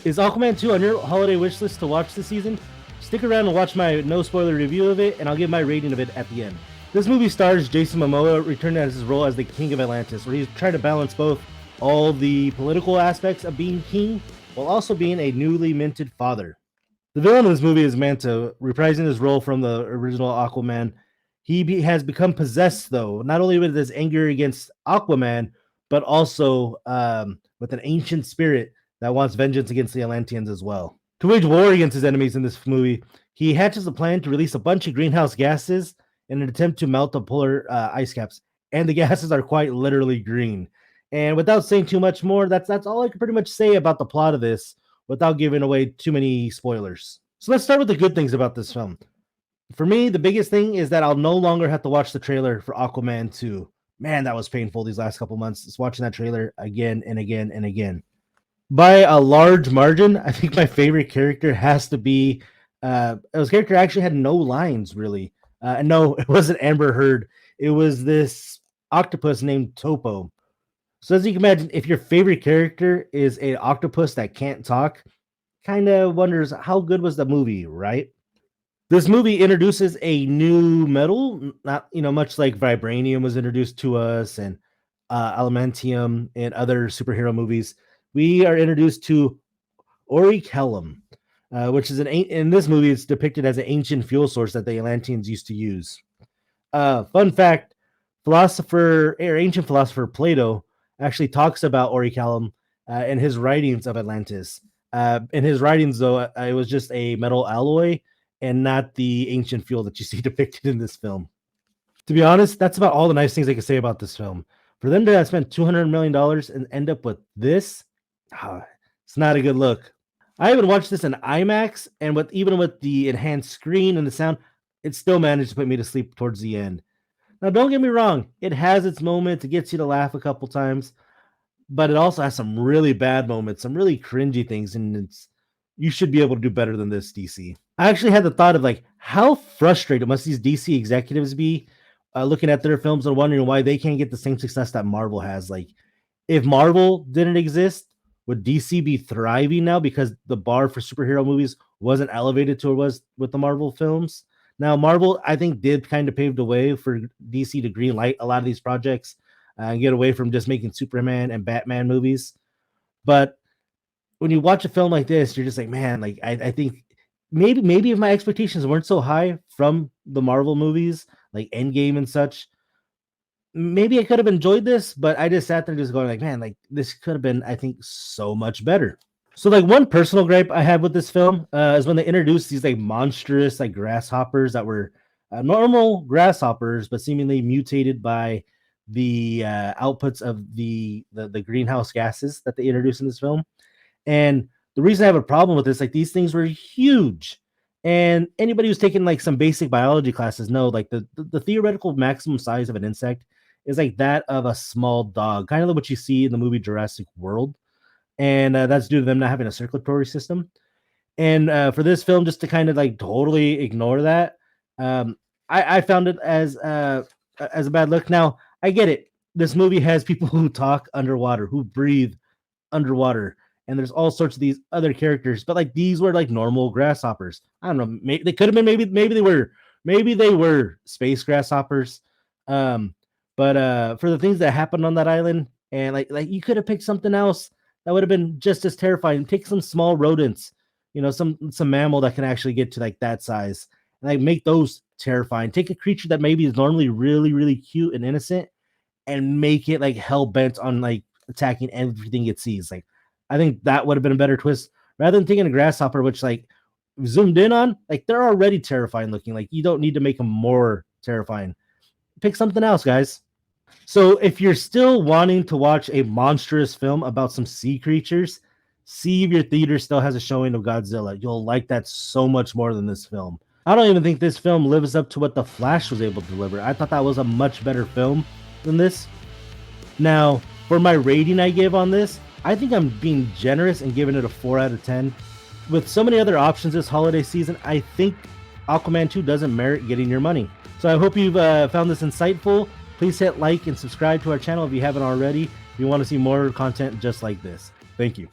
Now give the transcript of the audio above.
Is Aquaman 2 on your holiday wish list to watch this season? Stick around and watch my no spoiler review of it, and I'll give my rating of it at the end. This movie stars Jason Momoa returning as his role as the King of Atlantis, where he's trying to balance both all the political aspects of being king while also being a newly minted father. The villain of this movie is Manta, reprising his role from the original Aquaman. He has become possessed, though, not only with his anger against Aquaman, but also with an ancient spirit that wants vengeance against the Atlanteans as well. To wage war against his enemies in this movie, he hatches a plan to release a bunch of greenhouse gases in an attempt to melt the polar ice caps. And the gases are quite literally green. And without saying too much more, that's all I can pretty much say about the plot of this without giving away too many spoilers. So let's start with the good things about this film. For me, the biggest thing is that I'll no longer have to watch the trailer for Aquaman 2. Man, that was painful these last couple months, just watching that trailer again and again and again. By a large margin, I think my favorite character has to be this character actually had no lines, really. And no, it wasn't Amber Heard. It was this octopus named Topo. So as you can imagine, if your favorite character is an octopus that can't talk, kind of wonders how good was the movie, right? This movie introduces a new metal, not much like vibranium was introduced to us and adamantium and other superhero movies. We are introduced to orichalcum, which is in this movie it's depicted as an ancient fuel source that the Atlanteans used to use. Fun fact: ancient philosopher Plato actually talks about orichalcum in his writings of Atlantis. In his writings, though, it was just a metal alloy and not the ancient fuel that you see depicted in this film. To be honest, that's about all the nice things I can say about this film. For them to spend $200 million and end up with this, it's not a good look. I even watched this in IMAX, and even with the enhanced screen and the sound, it still managed to put me to sleep towards the end. Now, don't get me wrong, it has its moments, it gets you to laugh a couple times, but it also has some really bad moments, some really cringy things, and you should be able to do better than this, DC. I actually had the thought of how frustrated must these DC executives be looking at their films and wondering why they can't get the same success that Marvel has. If Marvel didn't exist, would DC be thriving now because the bar for superhero movies wasn't elevated to it was with the Marvel films? Now, Marvel, I think, did kind of pave the way for DC to green light a lot of these projects and get away from just making Superman and Batman movies. But when you watch a film like this, you're just like, man, I think maybe if my expectations weren't so high from the Marvel movies, like Endgame and such, maybe I could have enjoyed this, but I just sat there just going man, this could have been, I think, so much better. So one personal gripe I had with this film is when they introduced these monstrous grasshoppers that were normal grasshoppers, but seemingly mutated by the outputs of the greenhouse gases that they introduced in this film. And the reason I have a problem with this, these things were huge. And anybody who's taken some basic biology classes know the theoretical maximum size of an insect is that of a small dog, kind of like what you see in the movie Jurassic World. And that's due to them not having a circulatory system. And for this film, just to kind of totally ignore that, I found it as a bad look. Now, I get it. This movie has people who talk underwater, who breathe underwater. And there's all sorts of these other characters, but these were normal grasshoppers. I don't know. Maybe they could have been. Maybe they were space grasshoppers. But for the things that happened on that island, and you could have picked something else that would have been just as terrifying. Take some small rodents, some mammal that can actually get to that size, and make those terrifying. Take a creature that maybe is normally really, really cute and innocent, and make it hell bent on attacking everything it sees. I think that would have been a better twist rather than taking a grasshopper, which zoomed in on, they're already terrifying looking. You don't need to make them more terrifying. Pick something else, guys. So if you're still wanting to watch a monstrous film about some sea creatures, see if your theater still has a showing of Godzilla. You'll like that so much more than this film. I don't even think this film lives up to what The Flash was able to deliver. I thought that was a much better film than this. Now, for my rating I give on this, I think I'm being generous and giving it a 4 out of 10. With so many other options this holiday season, I think Aquaman 2 doesn't merit getting your money. So I hope you've found this insightful. Please hit like and subscribe to our channel if you haven't already. If you want to see more content just like this. Thank you.